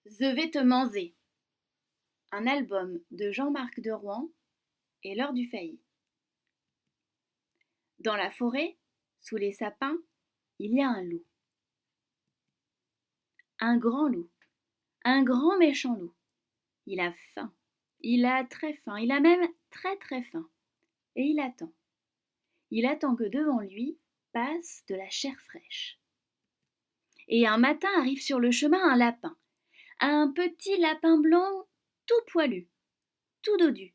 Je vais te manger. Un album de Jean-Marc de Rohan et l'heure du failli. Dans la forêt, sous les sapins, il y a un loup. Un grand loup. Un grand méchant loup. Il a faim. Il a très faim. Il a même très très faim. Et il attend. Il attend que devant lui passe de la chair fraîche. Et un matin arrive sur le chemin un lapin. Un petit lapin blanc tout poilu, tout dodu,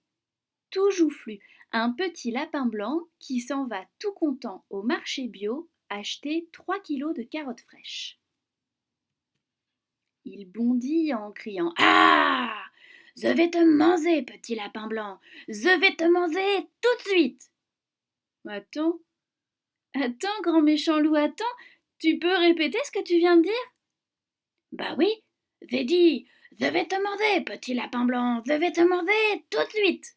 tout joufflu, un petit lapin blanc qui s'en va tout content au marché bio acheter 3 kilos de carottes fraîches. Il bondit en criant « Ah ! Je vais te manger, petit lapin blanc. Je vais te manger tout de suite. » Attends, grand méchant loup, attends. Tu peux répéter ce que tu viens de dire? Bah oui, j'ai dit « Je vais te manger, petit lapin blanc. Je vais te manger tout de suite. »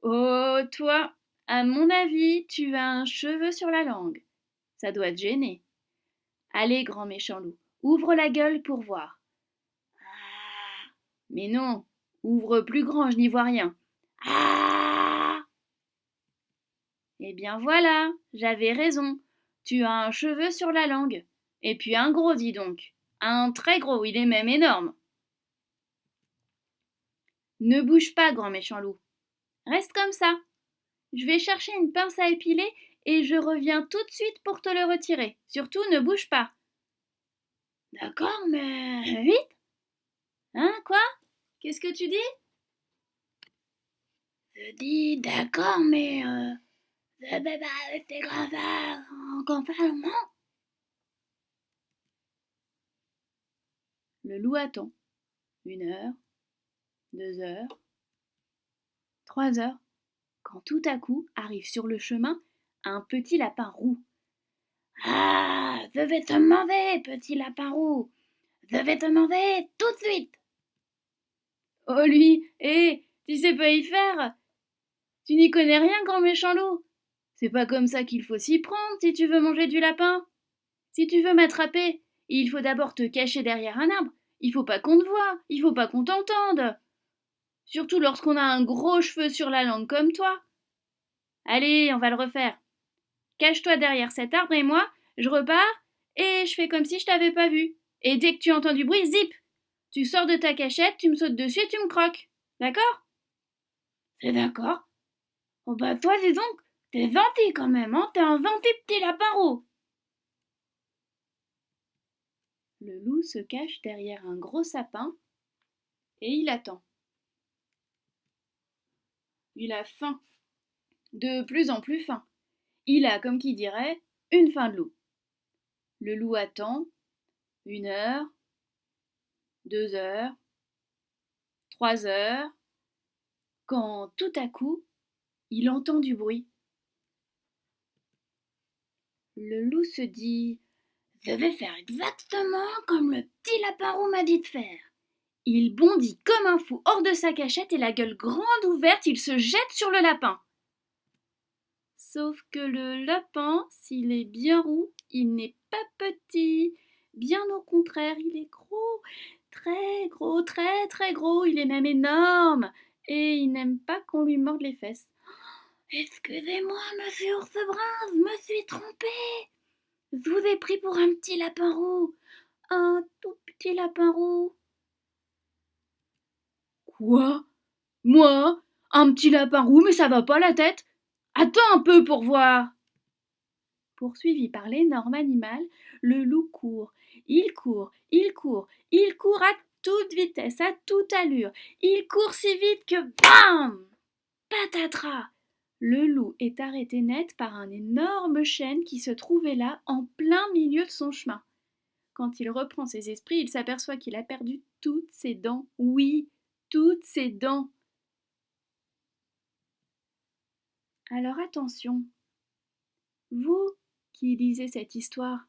Oh, toi, à mon avis, tu as un cheveu sur la langue. Ça doit te gêner. Allez, grand méchant loup, ouvre la gueule pour voir. Ah, mais non, ouvre plus grand, je n'y vois rien. Ah! Eh bien voilà, j'avais raison. Tu as un cheveu sur la langue. Et puis un gros, dis donc. Un très gros, il est même énorme. Ne bouge pas, grand méchant loup. Reste comme ça. Je vais chercher une pince à épiler et je reviens tout de suite pour te le retirer. Surtout, ne bouge pas. D'accord, mais vite. Hein, quoi? Qu'est-ce que tu dis? Je dis d'accord, mais je vais pas rester comme ça encore un moment. Le loup attend. 1 heure, 2 heures, 3 heures, quand tout à coup arrive sur le chemin un petit lapin roux. Ah, je vais te manger, petit lapin roux. Je vais te manger tout de suite. Oh lui, tu sais pas y faire. Tu n'y connais rien, grand méchant loup. C'est pas comme ça qu'il faut s'y prendre si tu veux manger du lapin. Si tu veux m'attraper, il faut d'abord te cacher derrière un arbre. Il faut pas qu'on te voie, il faut pas qu'on t'entende. Surtout lorsqu'on a un gros cheveu sur la langue comme toi. Allez, on va le refaire. Cache-toi derrière cet arbre et moi, je repars et je fais comme si je t'avais pas vu. Et dès que tu entends du bruit, zip! Tu sors de ta cachette, tu me sautes dessus et tu me croques. D'accord? C'est d'accord. Oh bah toi, dis donc, t'es gentil quand même, hein? T'es un gentil petit lapin roux. Le loup se cache derrière un gros sapin et il attend. Il a faim, de plus en plus faim. Il a, comme qui dirait, une faim de loup. Le loup attend 1 heure, 2 heures, 3 heures, quand tout à coup, il entend du bruit. Le loup se dit « Je vais faire exactement comme le petit lapin roux m'a dit de faire. » Il bondit comme un fou hors de sa cachette et la gueule grande ouverte, il se jette sur le lapin. Sauf que le lapin, s'il est bien roux, il n'est pas petit. Bien au contraire, il est gros, très très gros, il est même énorme. Et il n'aime pas qu'on lui morde les fesses. Excusez-moi, monsieur Ours Brun, je me suis trompée. Je vous ai pris pour un petit lapin roux. Un tout petit lapin roux. Quoi? Moi? Un petit lapin roux, mais ça va pas la tête? Attends un peu pour voir. Poursuivi par l'énorme animal, le loup court. Il court, il court, il court à toute vitesse, à toute allure. Il court si vite que BAM! Patatras! Le loup est arrêté net par un énorme chêne qui se trouvait là en plein milieu de son chemin. Quand il reprend ses esprits, il s'aperçoit qu'il a perdu toutes ses dents. Oui, toutes ses dents. Alors attention, vous qui lisez cette histoire,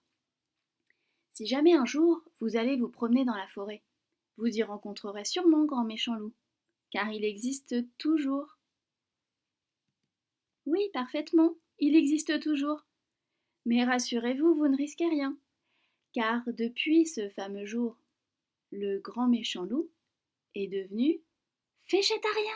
si jamais un jour vous allez vous promener dans la forêt, vous y rencontrerez sûrement grand méchant loup, car il existe toujours. Oui, parfaitement, il existe toujours. Mais rassurez-vous, vous ne risquez rien, car depuis ce fameux jour, le grand méchant loup est devenu végétarien.